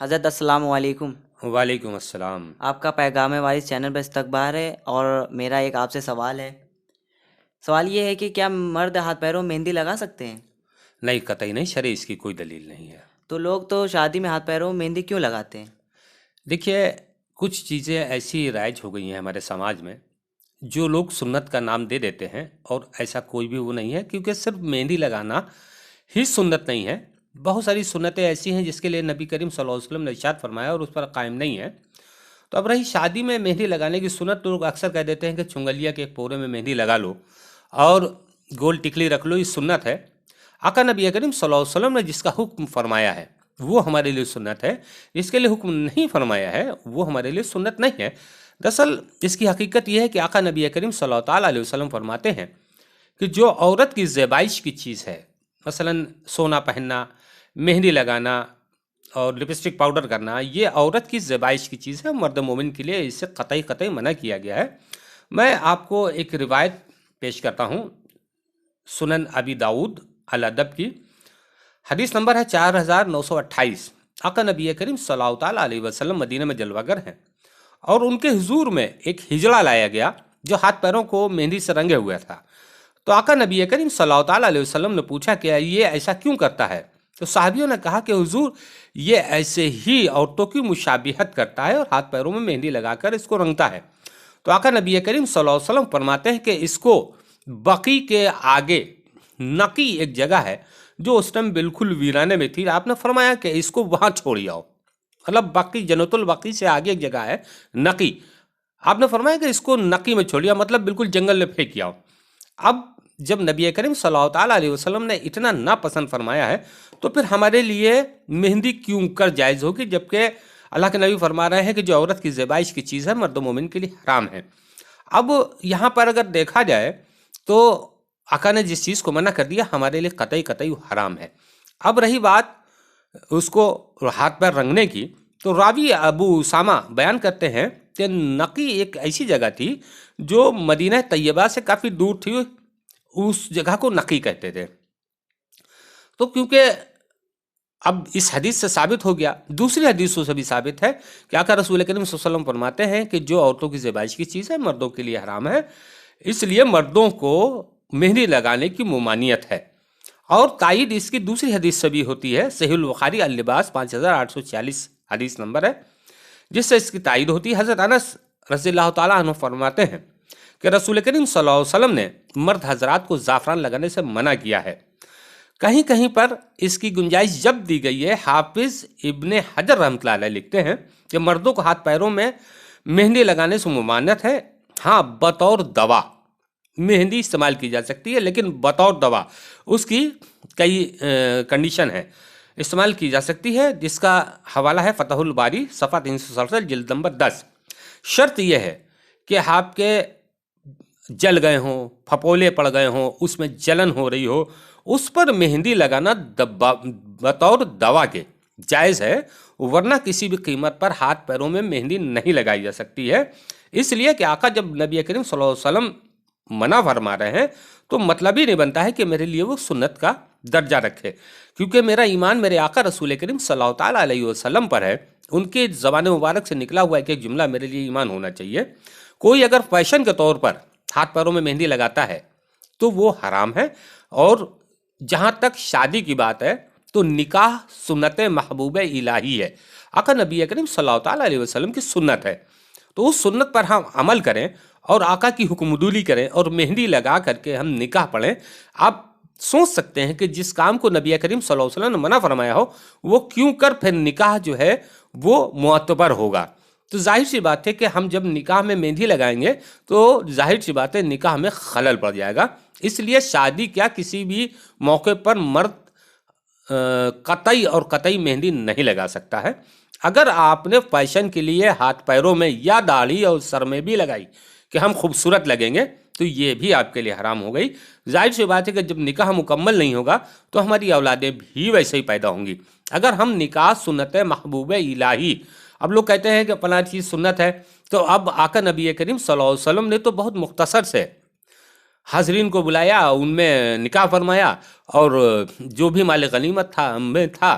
حضرت السلام علیکم۔ وعلیکم السلام۔ آپ کا پیغام وارث چینل پر استقبال ہے اور میرا ایک آپ سے سوال ہے۔ سوال یہ ہے کہ کیا مرد ہاتھ پیروں میں مہندی لگا سکتے ہیں؟ نہیں، قطعی نہیں، شرع اس کی کوئی دلیل نہیں ہے۔ تو لوگ تو شادی میں ہاتھ پیروں میں مہندی کیوں لگاتے ہیں؟ دیکھیے، کچھ چیزیں ایسی رائج ہو گئی ہیں ہمارے سماج میں جو لوگ سنت کا نام دے دیتے ہیں، اور ایسا کوئی بھی وہ نہیں ہے، کیونکہ صرف مہندی لگانا ہی سنت نہیں ہے۔ بہت ساری سنتیں ایسی ہیں جس کے لیے نبی کریم صلی اللہ علیہ وسلم نے ارشاد فرمایا اور اس پر قائم نہیں ہے۔ تو اب رہی شادی میں مہندی لگانے کی سنت، تو لوگ اکثر کہہ دیتے ہیں کہ چنگلیا کے ایک پورے میں مہندی لگا لو اور گول ٹکلی رکھ لو، یہ سنت ہے۔ آقا نبی کریم صلی اللہ علیہ وسلم نے جس کا حکم فرمایا ہے وہ ہمارے لیے سنت ہے، جس کے لیے حکم نہیں فرمایا ہے وہ ہمارے لیے سنت نہیں ہے۔ دراصل اس کی حقیقت یہ ہے کہ آقا نبی کریم صلی اللہ تعالیٰ علیہ وسلم فرماتے ہیں کہ جو عورت کی زیبائش کی چیز ہے، مثلا سونا پہننا، مہندی لگانا اور لپسٹک پاؤڈر کرنا، یہ عورت کی زیبائش کی چیز ہے، مرد مومن کے لیے اسے قطعی منع کیا گیا ہے۔ میں آپ کو ایک روایت پیش کرتا ہوں، سنن ابی داؤد الادب کی، حدیث نمبر ہے 4928۔ آقا نبی کریم صلی اللہ تعالیٰ علیہ وسلم مدینہ میں جلوہ گر ہیں، اور ان کے حضور میں ایک ہجڑا لایا گیا جو ہاتھ پیروں کو مہندی سے رنگے ہوئے تھا۔ تو آقا نبی کریم صلی اللہ تعالیٰ علیہ وسلم نے پوچھا کہ یہ ایسا کیوں کرتا ہے؟ تو صحابیوں نے کہا کہ حضور، یہ ایسے ہی عورتوں کی مشابہت کرتا ہے اور ہاتھ پیروں میں مہندی لگا کر اس کو رنگتا ہے۔ تو آقا نبی کریم صلی اللہ علیہ وسلم فرماتے ہیں کہ اس کو بقی کے آگے نقی ایک جگہ ہے جو اس ٹائم بالکل ویرانے میں تھی، آپ نے فرمایا کہ اس کو وہاں چھوڑی آؤ، مطلب باقی جنت البقی سے آگے ایک جگہ ہے نقی، آپ نے فرمایا کہ اس کو نقی میں چھوڑیا، مطلب بالکل جنگل میں پھینک آؤ۔ اب جب نبی کریم صلی اللہ تعالیٰ علیہ وسلم نے اتنا ناپسند فرمایا ہے تو پھر ہمارے لیے مہندی کیوں کر جائز ہوگی، جبکہ اللہ کے نبی فرما رہے ہیں کہ جو عورت کی زیبائش کی چیز ہے مرد و مومن کے لیے حرام ہے۔ اب یہاں پر اگر دیکھا جائے تو آقا نے جس چیز کو منع کر دیا ہمارے لیے قطعی حرام ہے۔ اب رہی بات اس کو ہاتھ پیر رنگنے کی، تو راوی ابو اسامہ بیان کرتے ہیں کہ نقی ایک ایسی جگہ تھی جو مدینہ طیبہ سے کافی دور تھی، اس جگہ کو نقی کہتے تھے۔ تو کیونکہ اب اس حدیث سے ثابت ہو گیا، دوسری حدیثوں سے بھی ثابت ہے کہ آقا رسول کریم صلی اللہ علیہ وسلم فرماتے ہیں کہ جو عورتوں کی زیبائش کی چیز ہے مردوں کے لیے حرام ہے، اس لیے مردوں کو مہندی لگانے کی ممانعت ہے۔ اور تائید اس کی دوسری حدیث سے بھی ہوتی ہے، صحیح البخاری اللباس 5846 حدیث نمبر ہے، جس سے اس کی تائید ہوتی ہے۔ حضرت انس رضی اللہ تعالیٰ عنہ فرماتے ہیں کہ رسول کریم صلی اللہ علیہ وسلم نے مرد حضرات کو زعفران لگانے سے منع کیا ہے۔ کہیں کہیں پر اس کی گنجائش جب دی گئی ہے، حافظ ابن حجر رحمۃ اللہ علیہ لکھتے ہیں کہ مردوں کو ہاتھ پیروں میں مہندی لگانے سے ممانعت ہے، ہاں بطور دوا مہندی استعمال کی جا سکتی ہے، لیکن بطور دوا اس کی کئی کنڈیشن ہے، استعمال کی جا سکتی ہے، جس کا حوالہ ہے فتح الباری صفحہ 367 جلد نمبر 10۔ شرط یہ ہے کہ آپ کے جل گئے ہوں، پھپولے پڑ گئے ہوں، اس میں جلن ہو رہی ہو، اس پر مہندی لگانا بطور دوا کے جائز ہے، ورنہ کسی بھی قیمت پر ہاتھ پیروں میں مہندی نہیں لگائی جا سکتی ہے۔ اس لیے کہ آقا جب نبی کریم صلی اللہ علیہ وسلم منع فرما رہے ہیں تو مطلب ہی نہیں بنتا ہے کہ میرے لیے وہ سنت کا درجہ رکھے، کیونکہ میرا ایمان میرے آقا رسول کریم صلی اللہ تعالیٰ علیہ وسلم پر ہے، ان کے زبان مبارک سے نکلا ہوا ایک جملہ میرے لیے ایمان ہونا چاہیے۔ کوئی اگر فیشن کے طور پر ہاتھ پیروں میں مہندی لگاتا ہے تو وہ حرام ہے، اور جہاں تک شادی کی بات ہے تو نکاح سنت محبوب الہی ہے، آقا نبی کریم صلی اللہ تعالیٰ علیہ وسلم کی سنت ہے، تو اس سنت پر ہم عمل کریں اور آقا کی حکمدولی کریں اور مہندی لگا کر کے ہم نکاح پڑھیں۔ آپ سوچ سکتے ہیں کہ جس کام کو نبی کریم صلی اللہ علیہ وسلم نے منع فرمایا ہو، وہ کیوں کر پھر نکاح جو ہے وہ معتبر ہوگا۔ تو ظاہر سی بات ہے کہ ہم جب نکاح میں مہندی لگائیں گے تو ظاہر سی بات ہے نکاح میں خلل پڑ جائے گا۔ اس لیے شادی کیا کسی بھی موقع پر مرد قطعی مہندی نہیں لگا سکتا ہے۔ اگر آپ نے فیشن کے لیے ہاتھ پیروں میں یا داڑھی اور سر میں بھی لگائی کہ ہم خوبصورت لگیں گے تو یہ بھی آپ کے لیے حرام ہو گئی۔ ظاہر سی بات ہے کہ جب نکاح مکمل نہیں ہوگا تو ہماری اولادیں بھی ویسے ہی پیدا ہوں گی۔ اگر ہم نکاح سنت محبوب الہی، اب لوگ کہتے ہیں کہ فلاں چیز سنت ہے، تو اب آقا نبی کریم صلی اللہ علیہ وسلم نے تو بہت مختصر سے حاضرین کو بلایا، ان میں نکاح فرمایا، اور جو بھی مال غنیمت تھا میں تھا